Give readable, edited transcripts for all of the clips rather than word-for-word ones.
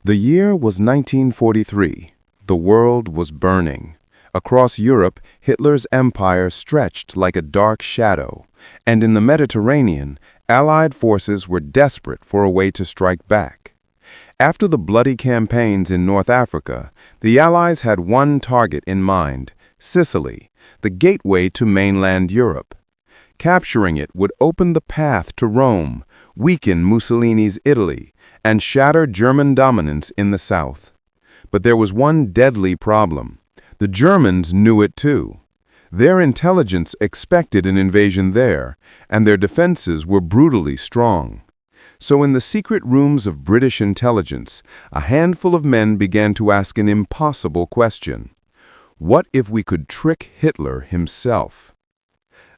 The year was 1943. The world was burning. Across Europe, Hitler's empire stretched like a dark shadow, and in the Mediterranean, Allied forces were desperate for a way to strike back. After the bloody campaigns in North Africa, the Allies had one target in mind: Sicily, the gateway to mainland Europe. Capturing it would open the path to Rome, weaken Mussolini's Italy, and shatter German dominance in the south. But there was one deadly problem. The Germans knew it too. Their intelligence expected an invasion there, and their defenses were brutally strong. So in the secret rooms of British intelligence, a handful of men began to ask an impossible question. What if we could trick Hitler himself?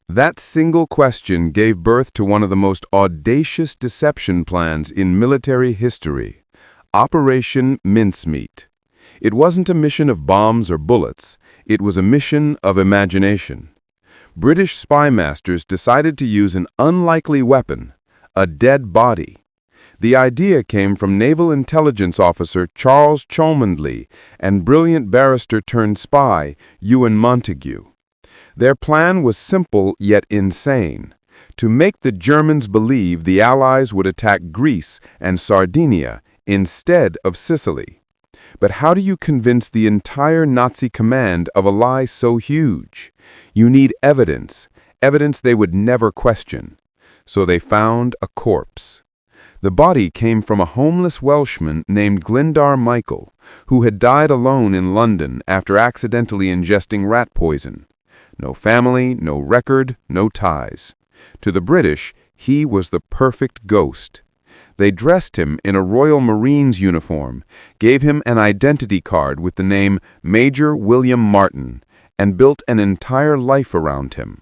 That single question gave birth to one of the most audacious deception plans in military history: Operation Mincemeat. It wasn't a mission of bombs or bullets. It was a mission of imagination. British spy masters decided to use an unlikely weapon: a dead body. The idea came from Naval Intelligence Officer Charles Cholmondeley and brilliant barrister-turned-spy Ewan Montague. Their plan was simple yet insane: to make the Germans believe the Allies would attack Greece and Sardinia instead of Sicily. But how do you convince the entire Nazi command of a lie so huge? You need evidence they would never question. So they found a corpse. The body came from a homeless Welshman named Glyndar Michael, who had died alone in London after accidentally ingesting rat poison. No family, no record, no ties. To the British, he was the perfect ghost. They dressed him in a Royal Marines uniform, gave him an identity card with the name Major William Martin, and built an entire life around him.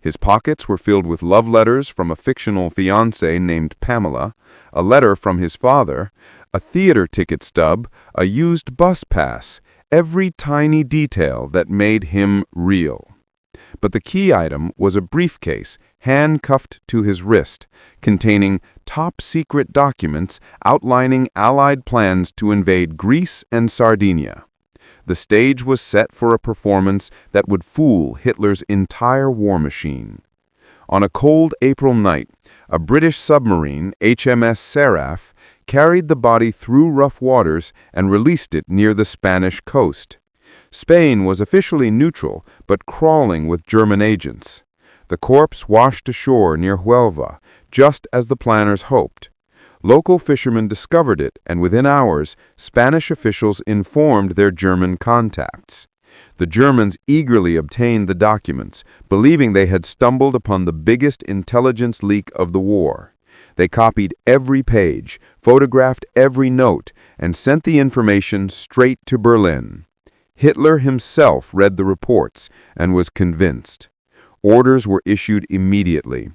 His pockets were filled with love letters from a fictional fiancée named Pamela, a letter from his father, a theater ticket stub, a used bus pass, every tiny detail that made him real. But the key item was a briefcase handcuffed to his wrist, containing top-secret documents outlining Allied plans to invade Greece and Sardinia. The stage was set for a performance that would fool Hitler's entire war machine. On a cold April night, a British submarine, HMS Seraph, carried the body through rough waters and released it near the Spanish coast. Spain was officially neutral, but crawling with German agents. The corpse washed ashore near Huelva, just as the planners hoped. Local fishermen discovered it, and within hours, Spanish officials informed their German contacts. The Germans eagerly obtained the documents, believing they had stumbled upon the biggest intelligence leak of the war. They copied every page, photographed every note, and sent the information straight to Berlin. Hitler himself read the reports and was convinced. Orders were issued immediately: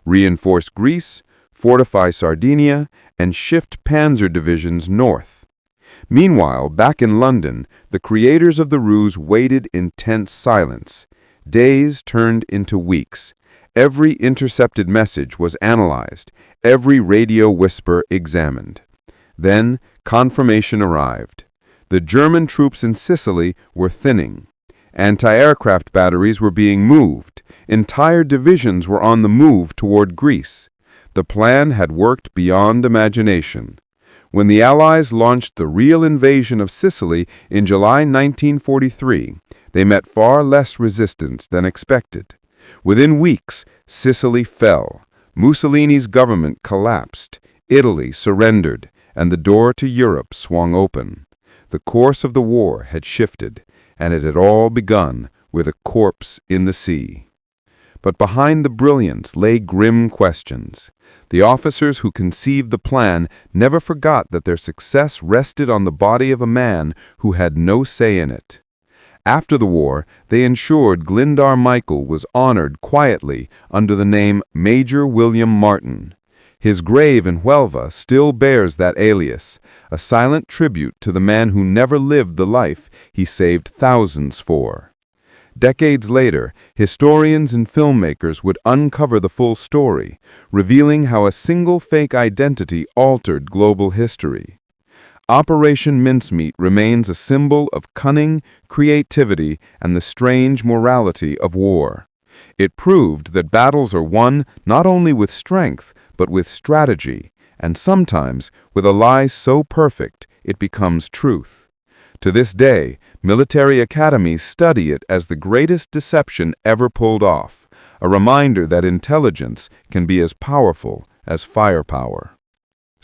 reinforce Greece, fortify Sardinia, and shift panzer divisions north. Meanwhile, back in London, the creators of the ruse waited in tense silence. Days turned into weeks. Every intercepted message was analyzed, every radio whisper examined. Then confirmation arrived. The German troops in Sicily were thinning. Anti-aircraft batteries were being moved. Entire divisions were on the move toward Greece. The plan had worked beyond imagination. When the Allies launched the real invasion of Sicily in July 1943, they met far less resistance than expected. Within weeks, Sicily fell. Mussolini's government collapsed. Italy surrendered, and the door to Europe swung open. The course of the war had shifted, and it had all begun with a corpse in the sea. But behind the brilliance lay grim questions. The officers who conceived the plan never forgot that their success rested on the body of a man who had no say in it. After the war, they ensured Glyndar Michael was honored quietly under the name Major William Martin. His grave in Huelva still bears that alias, a silent tribute to the man who never lived the life he saved thousands for. Decades later, historians and filmmakers would uncover the full story, revealing how a single fake identity altered global history. Operation Mincemeat remains a symbol of cunning, creativity, and the strange morality of war. It proved that battles are won not only with strength, but with strategy, and sometimes with a lie so perfect it becomes truth. To this day, military academies study it as the greatest deception ever pulled off, a reminder that intelligence can be as powerful as firepower.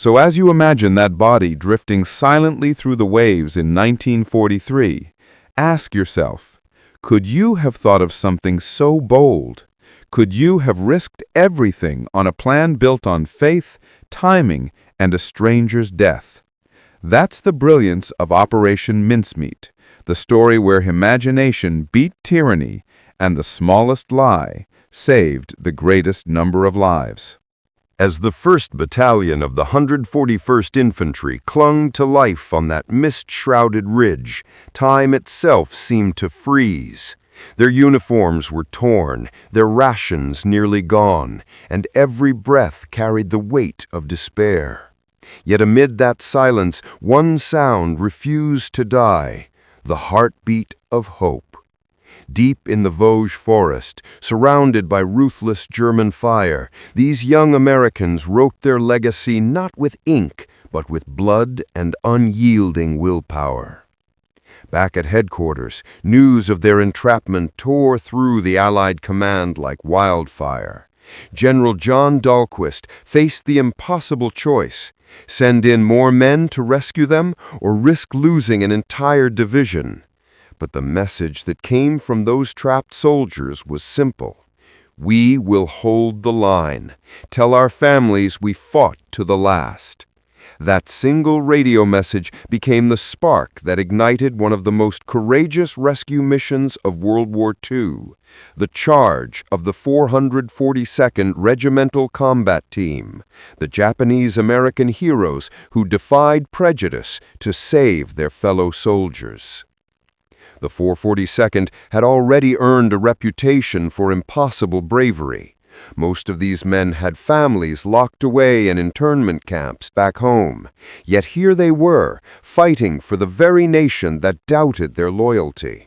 So as you imagine that body drifting silently through the waves in 1943, ask yourself, could you have thought of something so bold? Could you have risked everything on a plan built on faith, timing, and a stranger's death? That's the brilliance of Operation Mincemeat, the story where imagination beat tyranny and the smallest lie saved the greatest number of lives. As the 1st Battalion of the 141st Infantry clung to life on that mist-shrouded ridge, time itself seemed to freeze. Their uniforms were torn, their rations nearly gone, and every breath carried the weight of despair. Yet amid that silence, one sound refused to die, the heartbeat of hope. Deep in the Vosges forest, surrounded by ruthless German fire, these young Americans wrote their legacy not with ink, but with blood and unyielding willpower. Back at headquarters, news of their entrapment tore through the Allied command like wildfire. General John Dahlquist faced the impossible choice: send in more men to rescue them or risk losing an entire division. But the message that came from those trapped soldiers was simple. We will hold the line. Tell our families we fought to the last. That single radio message became the spark that ignited one of the most courageous rescue missions of World War II, the charge of the 442nd Regimental Combat Team, the Japanese-American heroes who defied prejudice to save their fellow soldiers. The 442nd had already earned a reputation for impossible bravery. Most of these men had families locked away in internment camps back home. Yet here they were, fighting for the very nation that doubted their loyalty.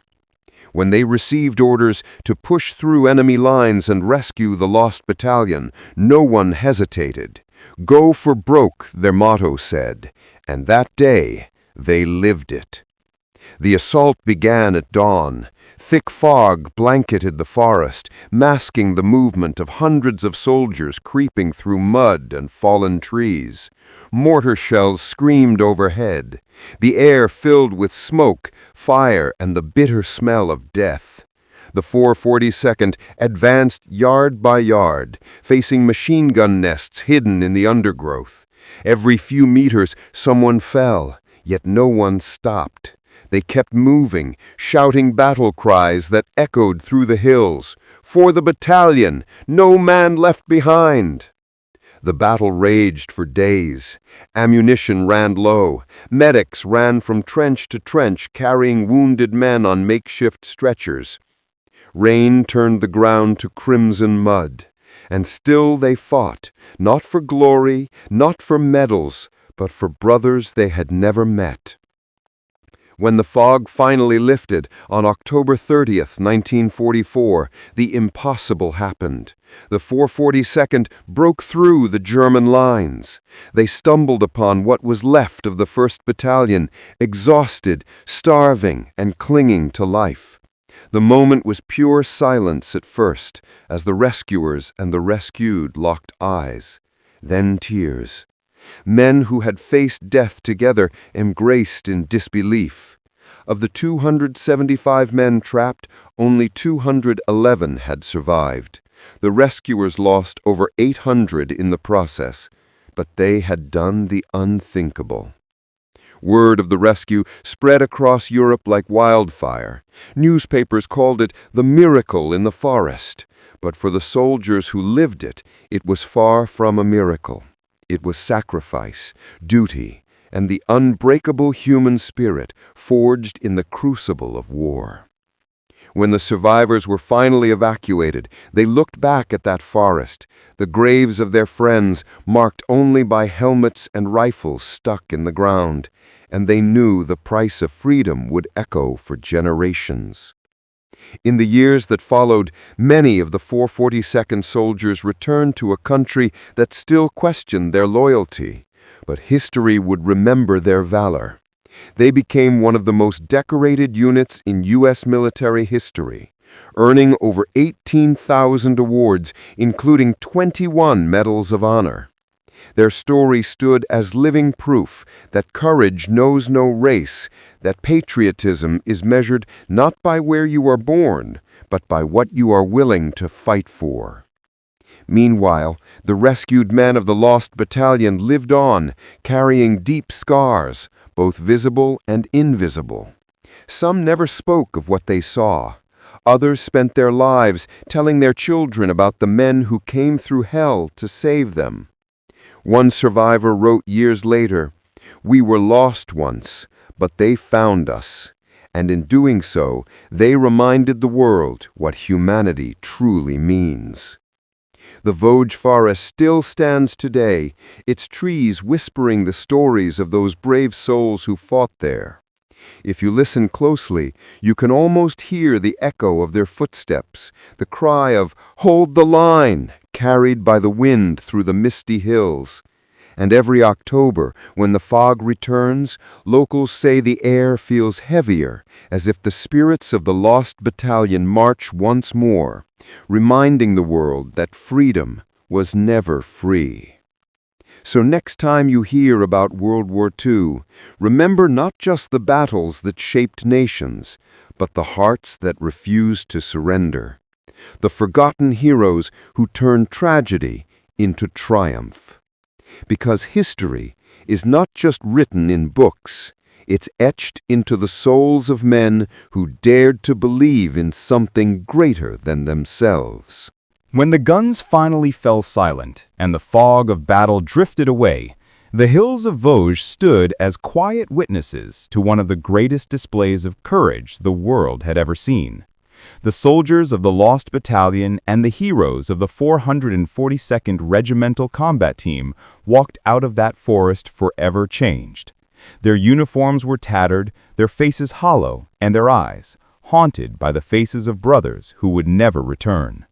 When they received orders to push through enemy lines and rescue the lost battalion, no one hesitated. Go for broke, their motto said, and that day they lived it. The assault began at dawn. Thick fog blanketed the forest, masking the movement of hundreds of soldiers creeping through mud and fallen trees. Mortar shells screamed overhead. The air filled with smoke, fire, and the bitter smell of death. The 442nd advanced yard by yard, facing machine gun nests hidden in the undergrowth. Every few meters, someone fell, yet no one stopped. They kept moving, shouting battle cries that echoed through the hills. For the battalion! No man left behind! The battle raged for days. Ammunition ran low. Medics ran from trench to trench, carrying wounded men on makeshift stretchers. Rain turned the ground to crimson mud. And still they fought, not for glory, not for medals, but for brothers they had never met. When the fog finally lifted on October 30th, 1944, the impossible happened. The 442nd broke through the German lines. They stumbled upon what was left of the 1st Battalion, exhausted, starving, and clinging to life. The moment was pure silence at first, as the rescuers and the rescued locked eyes. Then tears. Men who had faced death together embraced in disbelief. Of the 275 men trapped, only 211 had survived. The rescuers lost over 800 in the process, but they had done the unthinkable. Word of the rescue spread across Europe like wildfire. Newspapers called it the miracle in the forest, but for the soldiers who lived it, it was far from a miracle. It was sacrifice, duty, and the unbreakable human spirit forged in the crucible of war. When the survivors were finally evacuated, they looked back at that forest, the graves of their friends marked only by helmets and rifles stuck in the ground, and they knew the price of freedom would echo for generations. In the years that followed, many of the 442nd soldiers returned to a country that still questioned their loyalty, but history would remember their valor. They became one of the most decorated units in U.S. military history, earning over 18,000 awards, including 21 Medals of Honor. Their story stood as living proof that courage knows no race, that patriotism is measured not by where you are born, but by what you are willing to fight for. Meanwhile, the rescued men of the Lost Battalion lived on, carrying deep scars, both visible and invisible. Some never spoke of what they saw. Others spent their lives telling their children about the men who came through hell to save them. One survivor wrote years later, "We were lost once, but they found us. And in doing so, they reminded the world what humanity truly means." The Vosges forest still stands today, its trees whispering the stories of those brave souls who fought there. If you listen closely, you can almost hear the echo of their footsteps, the cry of "Hold the line!" carried by the wind through the misty hills. And every October, when the fog returns, locals say the air feels heavier, as if the spirits of the Lost Battalion march once more, reminding the world that freedom was never free. So next time you hear about World War II, remember not just the battles that shaped nations, but the hearts that refused to surrender. The forgotten heroes who turned tragedy into triumph. Because history is not just written in books, it's etched into the souls of men who dared to believe in something greater than themselves. When the guns finally fell silent and the fog of battle drifted away, the hills of Vosges stood as quiet witnesses to one of the greatest displays of courage the world had ever seen. The soldiers of the Lost Battalion and the heroes of the 442nd Regimental Combat Team walked out of that forest forever changed. Their uniforms were tattered, their faces hollow, and their eyes haunted by the faces of brothers who would never return.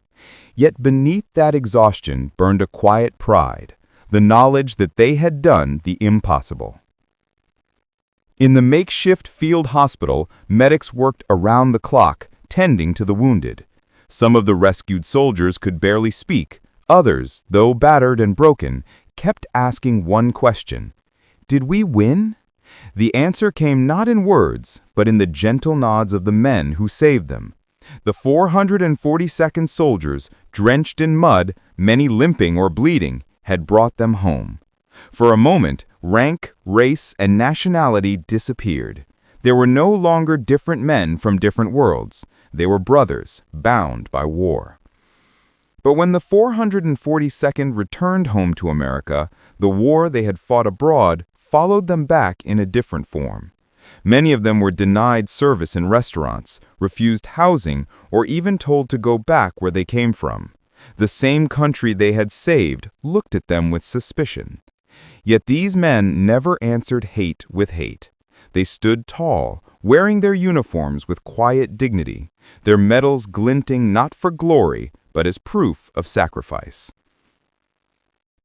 Yet beneath that exhaustion burned a quiet pride, the knowledge that they had done the impossible. In the makeshift field hospital, medics worked around the clock, tending to the wounded. Some of the rescued soldiers could barely speak. Others, though battered and broken, kept asking one question: did we win? The answer came not in words, but in the gentle nods of the men who saved them. The 442nd soldiers, drenched in mud, many limping or bleeding, had brought them home. For a moment, rank, race, and nationality disappeared. There were no longer different men from different worlds. They were brothers, bound by war. But when the 442nd returned home to America, the war they had fought abroad followed them back in a different form. Many of them were denied service in restaurants, refused housing, or even told to go back where they came from. The same country they had saved looked at them with suspicion. Yet these men never answered hate with hate. They stood tall, wearing their uniforms with quiet dignity, their medals glinting not for glory, but as proof of sacrifice.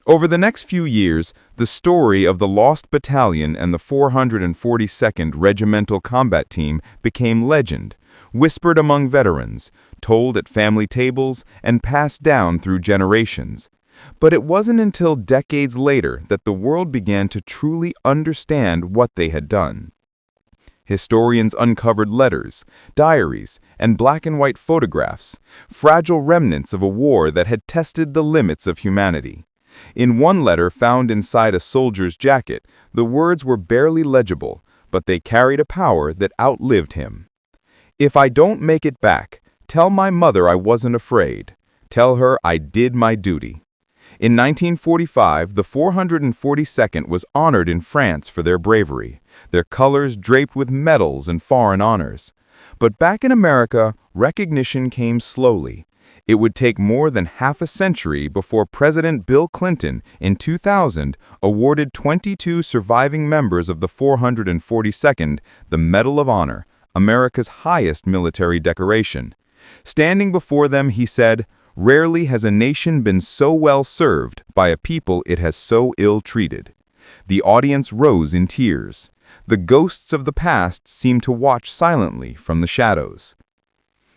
Over the next few years, the story of the Lost Battalion and the 442nd Regimental Combat Team became legend, whispered among veterans, told at family tables, and passed down through generations. But it wasn't until decades later that the world began to truly understand what they had done. Historians uncovered letters, diaries, and black-and-white photographs, fragile remnants of a war that had tested the limits of humanity. In one letter found inside a soldier's jacket, the words were barely legible, but they carried a power that outlived him. "If I don't make it back, tell my mother I wasn't afraid. Tell her I did my duty." In 1945, the 442nd was honored in France for their bravery, their colors draped with medals and foreign honors. But back in America, recognition came slowly. It would take more than half a century before President Bill Clinton in 2000 awarded 22 surviving members of the 442nd the Medal of Honor, America's highest military decoration. Standing before them, he said, "Rarely has a nation been so well served by a people it has so ill-treated." The audience rose in tears. The ghosts of the past seemed to watch silently from the shadows.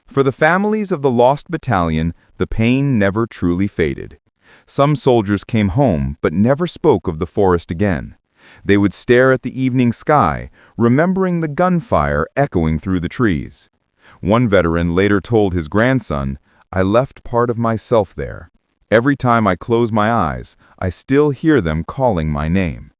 For the families of the lost battalion, the pain never truly faded. Some soldiers came home but never spoke of the forest again. They would stare at the evening sky, remembering the gunfire echoing through the trees. One veteran later told his grandson, "I left part of myself there. Every time I close my eyes, I still hear them calling my name."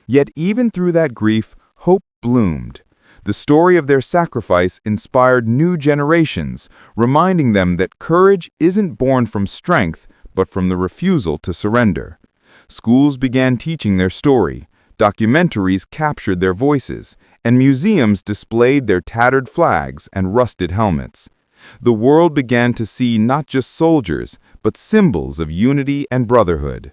Yet even through that grief, hope bloomed. The story of their sacrifice inspired new generations, reminding them that courage isn't born from strength, but from the refusal to surrender. Schools began teaching their story, documentaries captured their voices, and museums displayed their tattered flags and rusted helmets. The world began to see not just soldiers, but symbols of unity and brotherhood.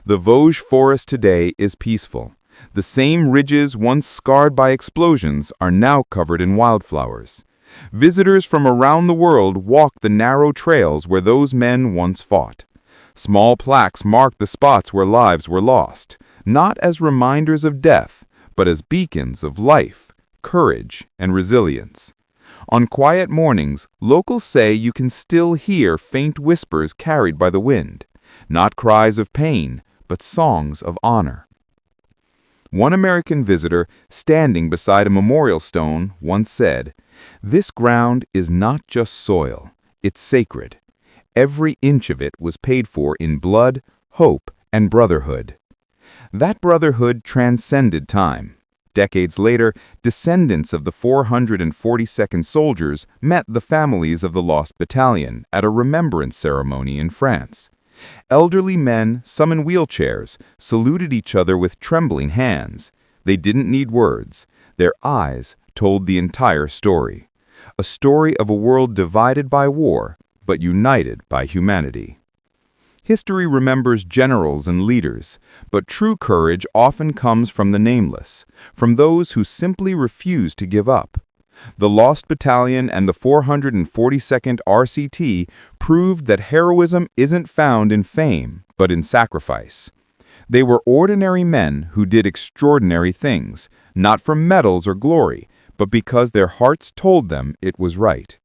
The Vosges forest today is peaceful. The same ridges once scarred by explosions are now covered in wildflowers. Visitors from around the world walk the narrow trails where those men once fought. Small plaques mark the spots where lives were lost, not as reminders of death, but as beacons of life, courage, and resilience. On quiet mornings, locals say you can still hear faint whispers carried by the wind, not cries of pain, but songs of honor. One American visitor, standing beside a memorial stone, once said, "This ground is not just soil, it's sacred. Every inch of it was paid for in blood, hope, and brotherhood." That brotherhood transcended time. Decades later, descendants of the 442nd soldiers met the families of the lost battalion at a remembrance ceremony in France. Elderly men, some in wheelchairs, saluted each other with trembling hands. They didn't need words. Their eyes told the entire story. A story of a world divided by war, but united by humanity. History remembers generals and leaders, but true courage often comes from the nameless, from those who simply refuse to give up. The Lost Battalion and the 442nd RCT proved that heroism isn't found in fame, but in sacrifice. They were ordinary men who did extraordinary things, not for medals or glory, but because their hearts told them it was right.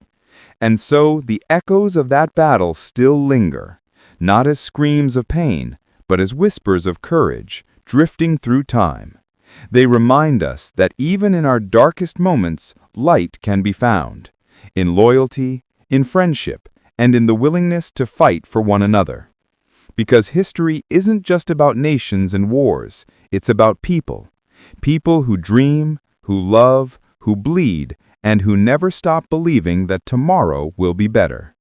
And so the echoes of that battle still linger, not as screams of pain, but as whispers of courage, drifting through time. They remind us that even in our darkest moments, light can be found, in loyalty, in friendship, and in the willingness to fight for one another. Because history isn't just about nations and wars, it's about people. People who dream, who love, who bleed, and who never stop believing that tomorrow will be better.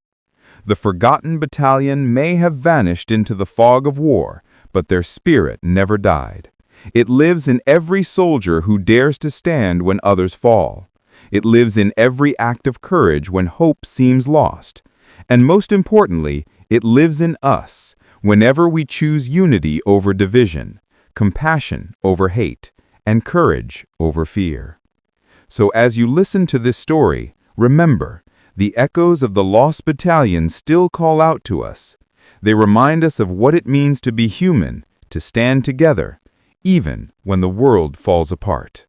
The forgotten battalion may have vanished into the fog of war, but their spirit never died. It lives in every soldier who dares to stand when others fall. It lives in every act of courage when hope seems lost. And most importantly, it lives in us whenever we choose unity over division, compassion over hate, and courage over fear. So as you listen to this story, remember, the echoes of the Lost Battalion still call out to us. They remind us of what it means to be human, to stand together, even when the world falls apart.